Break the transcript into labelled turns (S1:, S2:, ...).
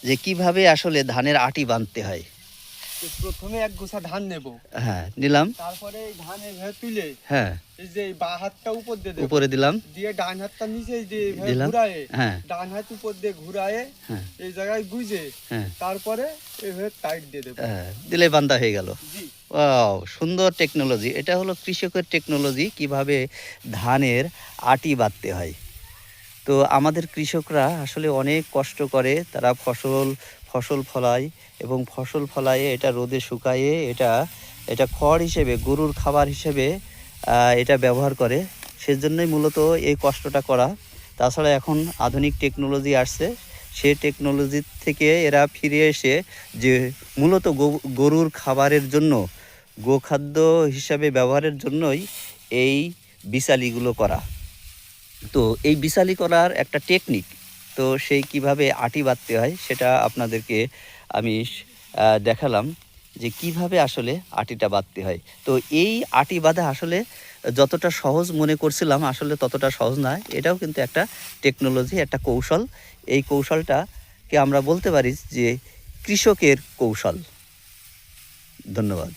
S1: যে কিভাবে আসলে ধানের আটি বাঁধতে হয়।
S2: তো প্রথমে এক গোছা ধান নেব,
S1: হ্যাঁ নিলাম।
S2: তারপরে এই ধান এভাবে তুলে
S1: হ্যাঁ
S2: এই যে এই বাঁ হাতটা উপর দিয়ে দেবো,
S1: উপরে দিলাম।
S2: দিয়ে ডান হাতটা নিচে দিয়ে এভাবে
S1: দিলাম।
S2: ঘুরায়ে,
S1: হ্যাঁ
S2: ডান হাত উপর দিয়ে ঘুরায়ে
S1: হ্যাঁ
S2: এই জায়গায় গুঁজে
S1: হ্যাঁ
S2: তারপরে এভাবে টাইট দিয়ে দেবো।
S1: হ্যাঁ দিলে বান্ধা হয়ে গেল।
S2: জি।
S1: ওয়াও, সুন্দর টেকনোলজি। এটা হলো কৃষকের টেকনোলজি, কিভাবে ধানের আটি বাঁধতে হয়। তো আমাদের কৃষকরা আসলে অনেক কষ্ট করে, তারা ফসল ফলায় এবং ফসল ফলায়ে এটা রোদে শুকায়ে এটা এটা খড় হিসেবে, গরুর খাবার হিসেবে এটা ব্যবহার করে। সেজন্যই মূলত এই কষ্টটা করা। তাছাড়া এখন আধুনিক টেকনোলজি আসছে, সে টেকনোলজির থেকে এরা ফিরে এসে যে মূলত গরুর খাবারের জন্য, গোখাদ্য হিসাবে ব্যবহারের জন্যই এই বিচালিগুলো করা। তো এই বিচালি করার একটা টেকনিক, তো সেই কিভাবে আটি বাঁধতে হয় সেটা আপনাদেরকে আমি দেখালাম যে কিভাবে আসলে আটিটা বাঁধতে হয়। তো এই আটি বাঁধা আসলে যতটা সহজ মনে করছিলাম আসলে ততটা সহজ না। এটাও কিন্তু একটা টেকনোলজি, একটা কৌশল। এই কৌশলটাকে আমরা বলতে পারি যে কৃষকের কৌশল। ধন্যবাদ।